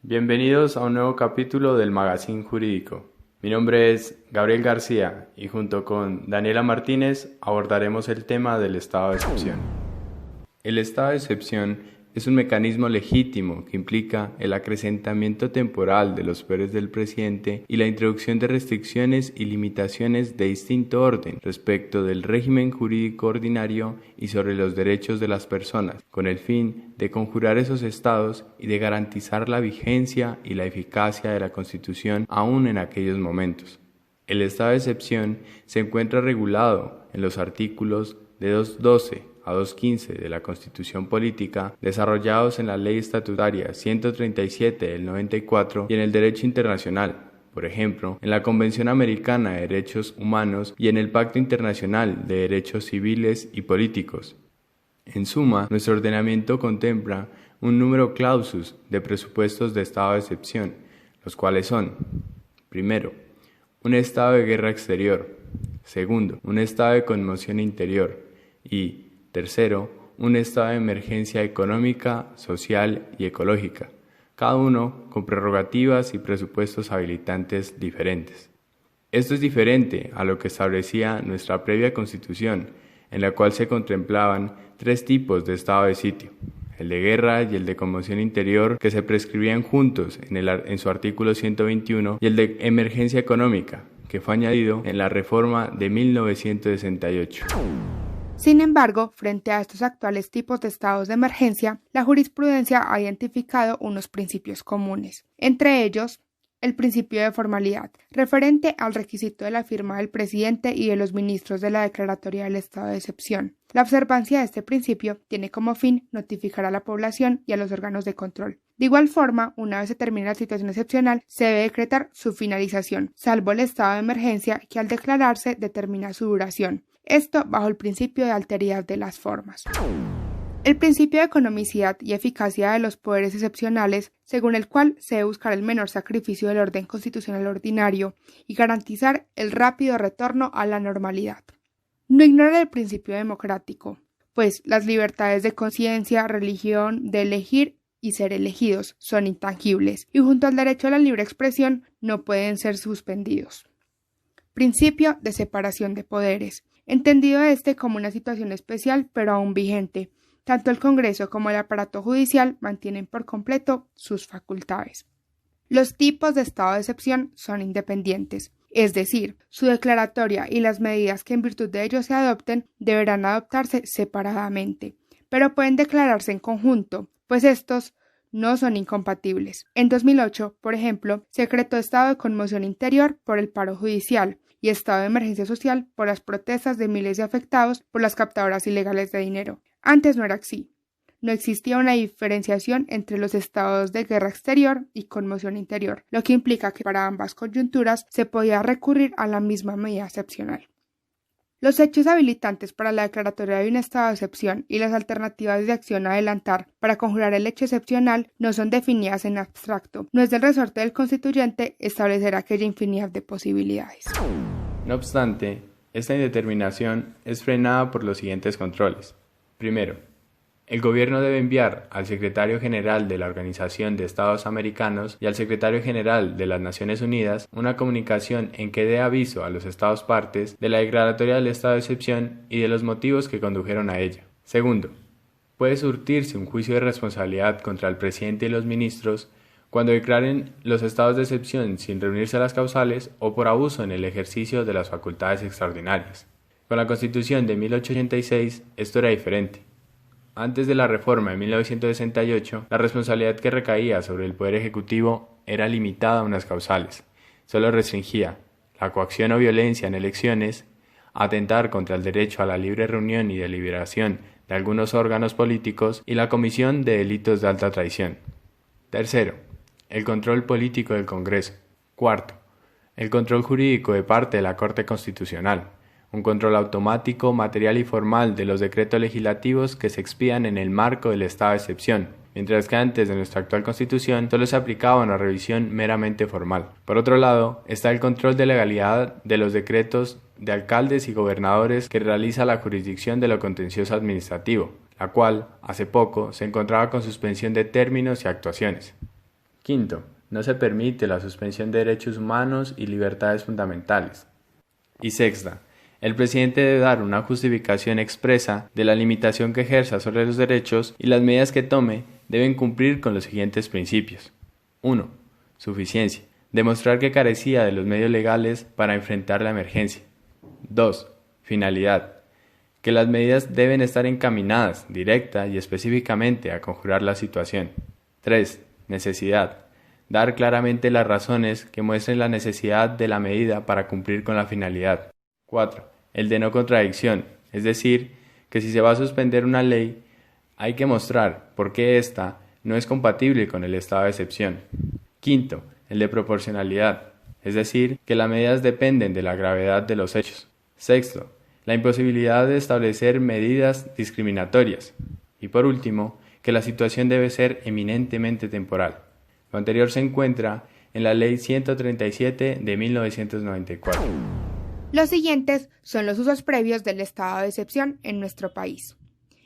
Bienvenidos a un nuevo capítulo del Magazine Jurídico. Mi nombre es Gabriel García y junto con Daniela Martínez abordaremos el tema del estado de excepción. El estado de excepción es un mecanismo legítimo que implica el acrecentamiento temporal de los poderes del presidente y la introducción de restricciones y limitaciones de distinto orden respecto del régimen jurídico ordinario y sobre los derechos de las personas, con el fin de conjurar esos estados y de garantizar la vigencia y la eficacia de la Constitución aún en aquellos momentos. El estado de excepción se encuentra regulado en los artículos de 212 a 215 de la Constitución Política, desarrollados en la Ley Estatutaria 137 del 94 y en el Derecho Internacional, por ejemplo, en la Convención Americana de Derechos Humanos y en el Pacto Internacional de Derechos Civiles y Políticos. En suma, nuestro ordenamiento contempla un número clausus de presupuestos de estado de excepción, los cuales son: primero, un estado de guerra exterior; segundo, un estado de conmoción interior; y tercero, un estado de emergencia económica, social y ecológica, cada uno con prerrogativas y presupuestos habilitantes diferentes. Esto es diferente a lo que establecía nuestra previa Constitución, en la cual se contemplaban tres tipos de estado de sitio: el de guerra y el de conmoción interior, que se prescribían juntos en su artículo 121, y el de emergencia económica, que fue añadido en la reforma de 1968. Sin embargo, frente a estos actuales tipos de estados de emergencia, la jurisprudencia ha identificado unos principios comunes. Entre ellos, el principio de formalidad, referente al requisito de la firma del presidente y de los ministros de la declaratoria del estado de excepción. La observancia de este principio tiene como fin notificar a la población y a los órganos de control. De igual forma, una vez se termine la situación excepcional, se debe decretar su finalización, salvo el estado de emergencia, que al declararse determina su duración. Esto bajo el principio de alteridad de las formas. El principio de economicidad y eficacia de los poderes excepcionales, según el cual se debe buscar el menor sacrificio del orden constitucional ordinario y garantizar el rápido retorno a la normalidad. No ignora el principio democrático, pues las libertades de conciencia, religión, de elegir y ser elegidos son intangibles y junto al derecho a la libre expresión no pueden ser suspendidos. Principio de separación de poderes, entendido como una situación especial pero aún vigente. Tanto el Congreso como el aparato judicial mantienen por completo sus facultades. Los tipos de estado de excepción son independientes, es decir, su declaratoria y las medidas que en virtud de ello se adopten deberán adoptarse separadamente, pero pueden declararse en conjunto, pues estos no son incompatibles. En 2008, por ejemplo, se decretó estado de conmoción interior por el paro judicial y estado de emergencia social por las protestas de miles de afectados por las captadoras ilegales de dinero. Antes no era así. No existía una diferenciación entre los estados de guerra exterior y conmoción interior, lo que implica que para ambas coyunturas se podía recurrir a la misma medida excepcional. Los hechos habilitantes para la declaratoria de un estado de excepción y las alternativas de acción a adelantar para conjurar el hecho excepcional no son definidas en abstracto. No es del resorte del constituyente establecer aquella infinidad de posibilidades. No obstante, esta indeterminación es frenada por los siguientes controles. Primero, el gobierno debe enviar al Secretario General de la Organización de Estados Americanos y al Secretario General de las Naciones Unidas una comunicación en que dé aviso a los Estados partes de la declaratoria del estado de excepción y de los motivos que condujeron a ella. Segundo, puede surtirse un juicio de responsabilidad contra el presidente y los ministros cuando declaren los estados de excepción sin reunirse a las causales o por abuso en el ejercicio de las facultades extraordinarias. Con la Constitución de 1886 esto era diferente. Antes de la reforma de 1968, la responsabilidad que recaía sobre el Poder Ejecutivo era limitada a unas causales. Solo restringía la coacción o violencia en elecciones, atentar contra el derecho a la libre reunión y deliberación de algunos órganos políticos y la comisión de delitos de alta traición. Tercero, el control político del Congreso. Cuarto, el control jurídico de parte de la Corte Constitucional. Un control automático, material y formal de los decretos legislativos que se expidan en el marco del estado de excepción, mientras que antes de nuestra actual Constitución solo se aplicaba una revisión meramente formal. Por otro lado, está el control de legalidad de los decretos de alcaldes y gobernadores que realiza la jurisdicción de lo contencioso administrativo, la cual, hace poco, se encontraba con suspensión de términos y actuaciones. Quinto, no se permite la suspensión de derechos humanos y libertades fundamentales. Y sexta, el presidente debe dar una justificación expresa de la limitación que ejerza sobre los derechos y las medidas que tome deben cumplir con los siguientes principios. 1. Suficiencia. Demostrar que carecía de los medios legales para enfrentar la emergencia. 2. Finalidad. Que las medidas deben estar encaminadas directa y específicamente a conjurar la situación. 3. Necesidad. Dar claramente las razones que muestren la necesidad de la medida para cumplir con la finalidad. 4. El de no contradicción, es decir, que si se va a suspender una ley, hay que mostrar por qué ésta no es compatible con el estado de excepción. 5. El de proporcionalidad, es decir, que las medidas dependen de la gravedad de los hechos. 6. La imposibilidad de establecer medidas discriminatorias. Y por último, que la situación debe ser eminentemente temporal. Lo anterior se encuentra en la Ley 137 de 1994. Los siguientes son los usos previos del estado de excepción en nuestro país.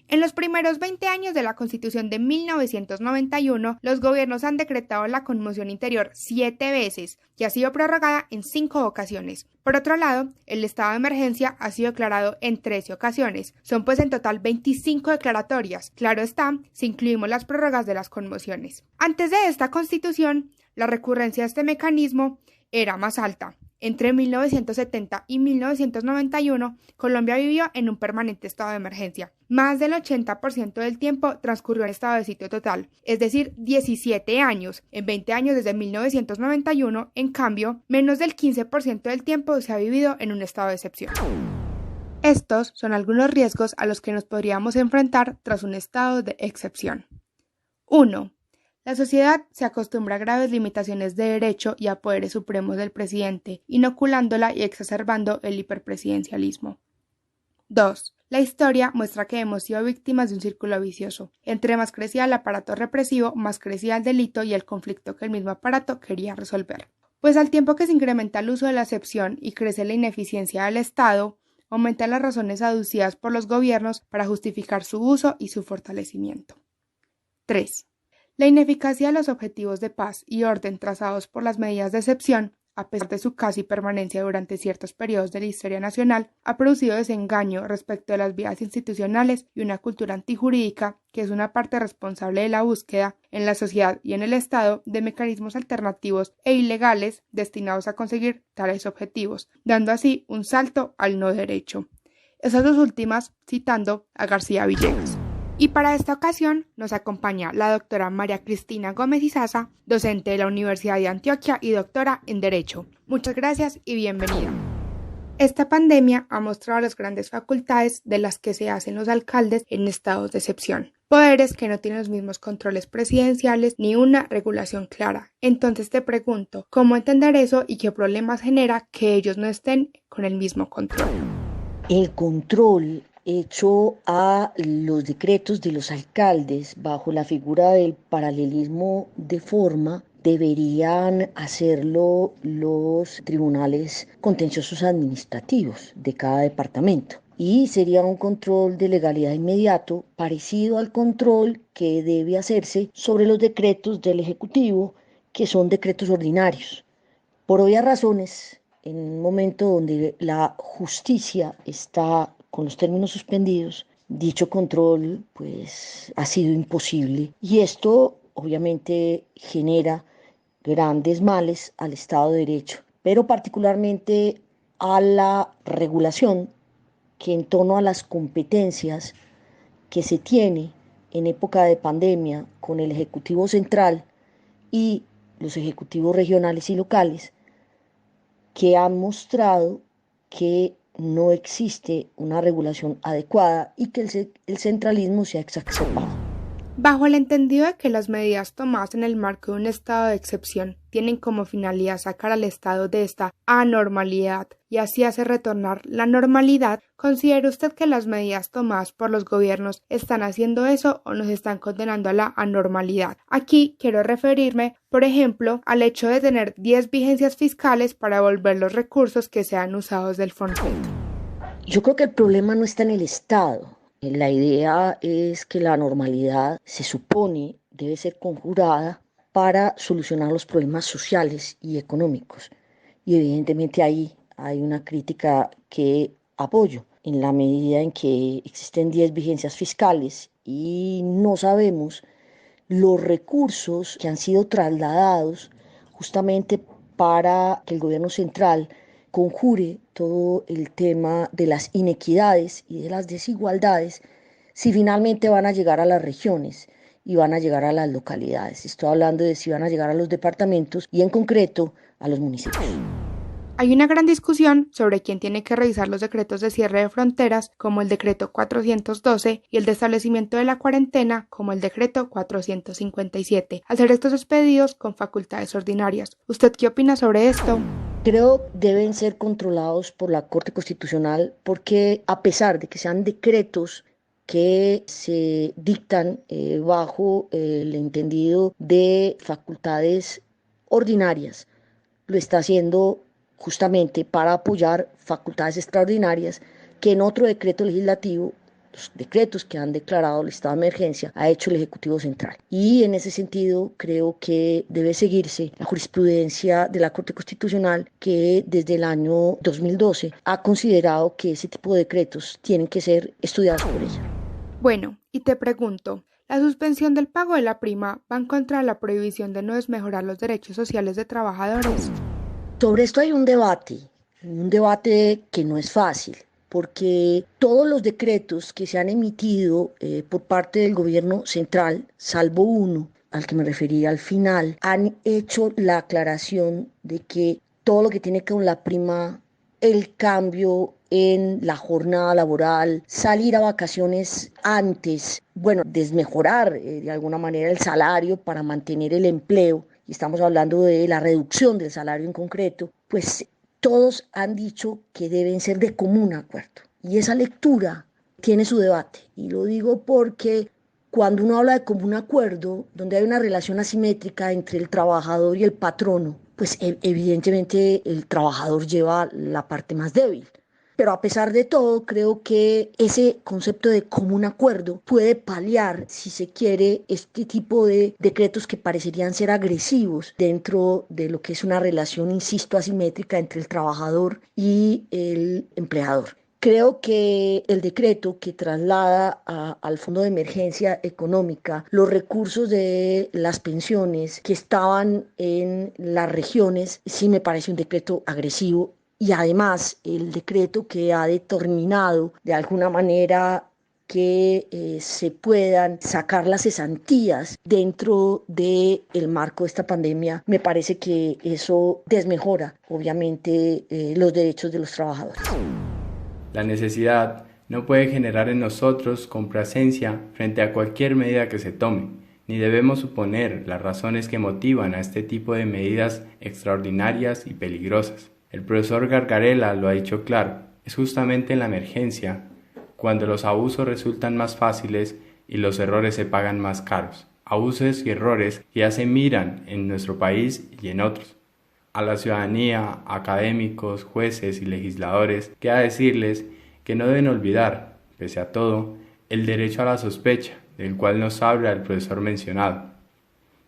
En los primeros 20 años de la Constitución de 1991, los gobiernos han decretado la conmoción interior 7 veces y ha sido prorrogada en 5 ocasiones. Por otro lado, el estado de emergencia ha sido declarado en 13 ocasiones. Son pues en total 25 declaratorias. Claro está, si incluimos las prórrogas de las conmociones. Antes de esta Constitución, la recurrencia de este mecanismo era más alta. Entre 1970 y 1991, Colombia vivió en un permanente estado de emergencia. Más del 80% del tiempo transcurrió en estado de sitio total, es decir, 17 años. En 20 años desde 1991, en cambio, menos del 15% del tiempo se ha vivido en un estado de excepción. Estos son algunos riesgos a los que nos podríamos enfrentar tras un estado de excepción. 1. La sociedad se acostumbra a graves limitaciones de derecho y a poderes supremos del presidente, inoculándola y exacerbando el hiperpresidencialismo. 2. La historia muestra que hemos sido víctimas de un círculo vicioso. Entre más crecía el aparato represivo, más crecía el delito y el conflicto que el mismo aparato quería resolver. Pues al tiempo que se incrementa el uso de la excepción y crece la ineficiencia del Estado, aumentan las razones aducidas por los gobiernos para justificar su uso y su fortalecimiento. 3. La ineficacia de los objetivos de paz y orden trazados por las medidas de excepción, a pesar de su casi permanencia durante ciertos periodos de la historia nacional, ha producido desengaño respecto de las vías institucionales y una cultura antijurídica que es una parte responsable de la búsqueda, en la sociedad y en el Estado, de mecanismos alternativos e ilegales destinados a conseguir tales objetivos, dando así un salto al no derecho. Esas dos últimas citando a García Villegas. Y para esta ocasión nos acompaña la doctora María Cristina Gómez Izaza, docente de la Universidad de Antioquia y doctora en Derecho. Muchas gracias y bienvenida. Esta pandemia ha mostrado las grandes facultades de las que se hacen los alcaldes en estados de excepción. Poderes que no tienen los mismos controles presidenciales ni una regulación clara. Entonces te pregunto, ¿cómo entender eso y qué problemas genera que ellos no estén con el mismo control? El control hecho a los decretos de los alcaldes bajo la figura del paralelismo de forma deberían hacerlo los tribunales contenciosos administrativos de cada departamento. Y sería un control de legalidad inmediato parecido al control que debe hacerse sobre los decretos del Ejecutivo, que son decretos ordinarios. Por obvias razones, en un momento donde la justicia está con los términos suspendidos, dicho control pues ha sido imposible y esto obviamente genera grandes males al Estado de Derecho, pero particularmente a la regulación que en torno a las competencias que se tiene en época de pandemia con el Ejecutivo Central y los ejecutivos regionales y locales, que han mostrado que no existe una regulación adecuada y que el centralismo se ha exacerbado. Bajo el entendido de que las medidas tomadas en el marco de un estado de excepción tienen como finalidad sacar al Estado de esta anormalidad y así hacer retornar la normalidad, ¿considera usted que las medidas tomadas por los gobiernos están haciendo eso o nos están condenando a la anormalidad? Aquí quiero referirme, por ejemplo, al hecho de tener 10 vigencias fiscales para devolver los recursos que sean usados del Fonden. Yo creo que el problema no está en el Estado. La idea es que la normalidad se supone debe ser conjurada para solucionar los problemas sociales y económicos. Y evidentemente ahí hay una crítica que apoyo, en la medida en que existen 10 vigencias fiscales y no sabemos los recursos que han sido trasladados justamente para que el gobierno central conjure todo el tema de las inequidades y de las desigualdades, si finalmente van a llegar a las regiones y van a llegar a las localidades. Estoy hablando de si van a llegar a los departamentos y en concreto a los municipios. Hay una gran discusión sobre quién tiene que revisar los decretos de cierre de fronteras, como el decreto 412, y el de establecimiento de la cuarentena, como el decreto 457, al ser estos expedidos con facultades ordinarias. ¿Usted qué opina sobre esto? Creo deben ser controlados por la Corte Constitucional porque a pesar de que sean decretos que se dictan bajo el entendido de facultades ordinarias, lo está haciendo justamente para apoyar facultades extraordinarias que en otro decreto legislativo, los decretos que han declarado el estado de emergencia, ha hecho el Ejecutivo Central. Y en ese sentido creo que debe seguirse la jurisprudencia de la Corte Constitucional, que desde el año 2012 ha considerado que ese tipo de decretos tienen que ser estudiados por ella. Bueno, y te pregunto, ¿la suspensión del pago de la prima va en contra de la prohibición de no desmejorar los derechos sociales de trabajadores? Sobre esto hay un debate que no es fácil, porque todos los decretos que se han emitido por parte del gobierno central, salvo uno, al que me refería al final, han hecho la aclaración de que todo lo que tiene que ver con la prima, el cambio en la jornada laboral, salir a vacaciones antes, bueno, desmejorar de alguna manera el salario para mantener el empleo, y estamos hablando de la reducción del salario en concreto, pues todos han dicho que deben ser de común acuerdo. Y esa lectura tiene su debate. Y lo digo porque cuando uno habla de común acuerdo, donde hay una relación asimétrica entre el trabajador y el patrono, pues evidentemente el trabajador lleva la parte más débil. Pero a pesar de todo, creo que ese concepto de común acuerdo puede paliar, si se quiere, este tipo de decretos que parecerían ser agresivos dentro de lo que es una relación, insisto, asimétrica entre el trabajador y el empleador. Creo que el decreto que traslada al Fondo de Emergencia Económica los recursos de las pensiones que estaban en las regiones, sí me parece un decreto agresivo. Y además el decreto que ha determinado de alguna manera que se puedan sacar las cesantías dentro del marco de esta pandemia, me parece que eso desmejora obviamente los derechos de los trabajadores. La necesidad no puede generar en nosotros complacencia frente a cualquier medida que se tome, ni debemos suponer las razones que motivan a este tipo de medidas extraordinarias y peligrosas. El profesor Gargarella lo ha dicho claro, es justamente en la emergencia cuando los abusos resultan más fáciles y los errores se pagan más caros. Abusos y errores que ya se miran en nuestro país y en otros. A la ciudadanía, académicos, jueces y legisladores queda decirles que no deben olvidar, pese a todo, el derecho a la sospecha, del cual nos habla el profesor mencionado.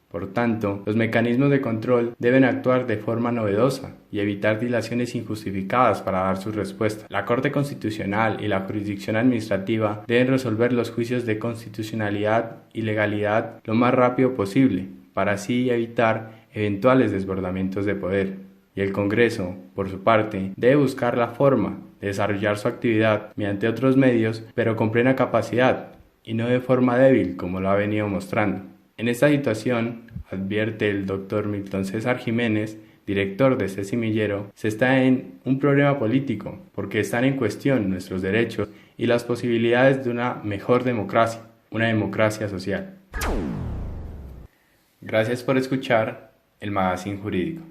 Por tanto, los mecanismos de control deben actuar de forma novedosa y evitar dilaciones injustificadas para dar sus respuestas. La Corte Constitucional y la jurisdicción administrativa deben resolver los juicios de constitucionalidad y legalidad lo más rápido posible, para así evitar eventuales desbordamientos de poder. Y el Congreso, por su parte, debe buscar la forma de desarrollar su actividad mediante otros medios, pero con plena capacidad, y no de forma débil como lo ha venido mostrando. En esta situación, advierte el doctor Milton César Jiménez, director de este semillero, se está en un problema político, porque están en cuestión nuestros derechos y las posibilidades de una mejor democracia, una democracia social. Gracias por escuchar el Magazine Jurídico.